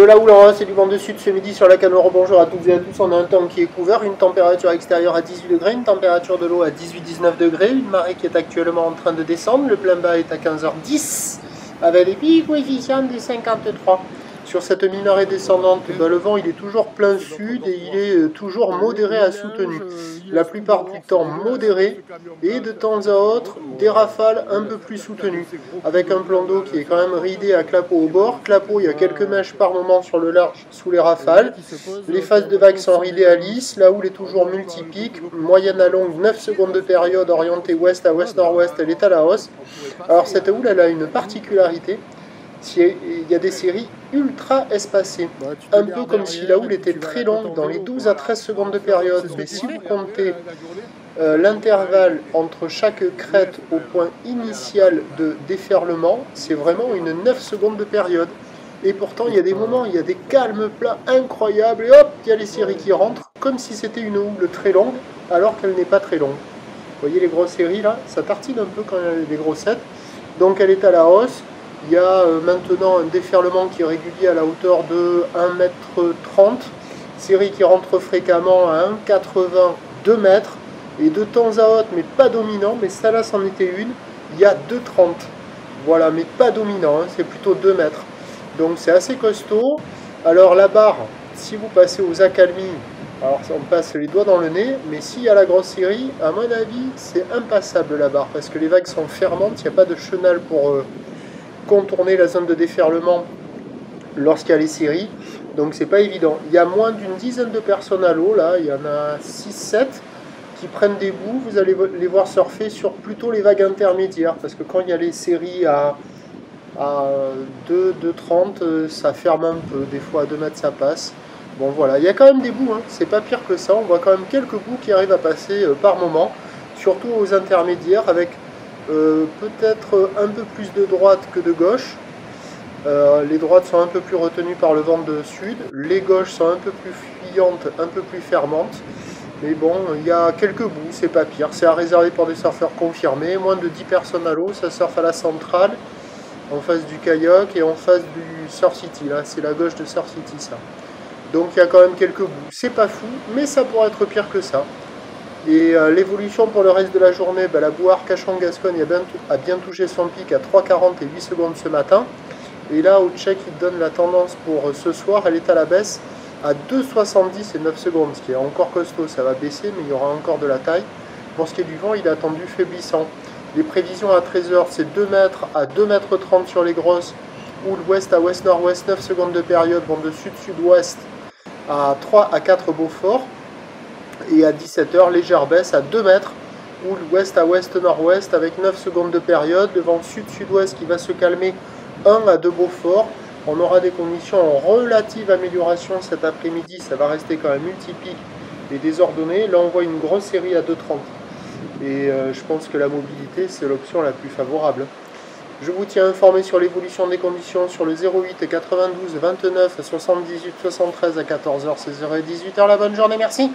De la houle en hausse et du vent de sud ce midi sur la Canoro. Bonjour à toutes et à tous. On a un temps qui est couvert, une température extérieure à 18 degrés, une température de l'eau à 18-19 degrés, une marée qui est actuellement en train de descendre. Le plein bas est à 15h10 avec les pics coefficients de 53. Sur cette mi-marée descendante, le vent il est toujours plein sud et il est toujours modéré à soutenu. La plupart du temps modéré et de temps à autre des rafales un peu plus soutenues. Avec un plan d'eau qui est quand même ridé à clapot au bord. Clapot, il y a quelques mèches par moment sur le large sous les rafales. Les phases de vagues sont ridées à lisse. La houle est toujours multipique. Moyenne à longue, 9 secondes de période orientée ouest à ouest-nord-ouest, elle est à la hausse. Alors cette houle, elle a une particularité. Il y a des séries ultra espacées, un peu comme si la houle était très longue dans les 12 à 13 secondes de période, mais si vous comptez l'intervalle entre chaque crête au point initial de déferlement, c'est vraiment une 9 secondes de période. Et pourtant, il y a des moments, il y a des calmes plats incroyables, et hop, il y a les séries qui rentrent, comme si c'était une houle très longue, alors qu'elle n'est pas très longue. Vous voyez les grosses séries là, ça tartine un peu quand il y a des grossettes, donc elle est à la hausse. Il y a maintenant un déferlement qui est régulier à la hauteur de 1,30 m, série qui rentre fréquemment à 1,80 m, 2 mètres, et de temps à autre, mais pas dominant, mais ça là c'en était une, il y a 2,30 m. Voilà, mais pas dominant, hein, c'est plutôt 2 mètres. Donc c'est assez costaud. Alors la barre, si vous passez aux accalmies, alors on passe les doigts dans le nez, mais s'il y a la grosse série, à mon avis, c'est impassable la barre, parce que les vagues sont fermantes, il n'y a pas de chenal pour contourner la zone de déferlement lorsqu'il y a les séries, donc c'est pas évident. Il y a moins d'une dizaine de personnes à l'eau, là, il y en a 6-7 qui prennent des bouts, vous allez les voir surfer sur plutôt les vagues intermédiaires, parce que quand il y a les séries à 2,30, ça ferme un peu, des fois à 2 mètres ça passe. Bon voilà, il y a quand même des bouts, hein. C'est pas pire que ça, on voit quand même quelques bouts qui arrivent à passer par moment, surtout aux intermédiaires, avec peut-être un peu plus de droite que de gauche. Les droites sont un peu plus retenues par le vent de sud, les gauches sont un peu plus fuyantes, un peu plus fermantes. Mais bon, il y a quelques bouts, c'est pas pire. C'est à réserver pour des surfeurs confirmés, moins de 10 personnes à l'eau, ça surfe à la centrale, en face du kayak et en face du Surf City. Là, c'est la gauche de Surf City, ça. Donc il y a quand même quelques bouts. C'est pas fou, mais ça pourrait être pire que ça. Et l'évolution pour le reste de la journée, la boue Arcachon-Gascogne a bien touché son pic à 3,40 et 8 secondes ce matin. Et là, au check, il donne la tendance pour ce soir, elle est à la baisse à 2,70 et 9 secondes, ce qui est encore costaud, ça va baisser, mais il y aura encore de la taille. Pour ce qui est du vent, il est attendu faiblissant. Les prévisions à 13h, c'est 2 mètres à 2,30 mètres sur les grosses, ou l'ouest à ouest-nord-ouest, 9 secondes de période, vent de sud-sud-ouest à 3 à 4 Beaufort. Et à 17h, légère baisse à 2 mètres, ou l'ouest à ouest-nord-ouest avec 9 secondes de période, le vent sud-sud-ouest qui va se calmer 1 à 2 Beaufort. On aura des conditions en relative amélioration cet après-midi, ça va rester quand même multipique et désordonné. Là on voit une grosse série à 2,30 et je pense que la mobilité c'est l'option la plus favorable. Je vous tiens informé sur l'évolution des conditions sur le 08 92 29 78 73 à 14h, 16h et 18h. La bonne journée, merci.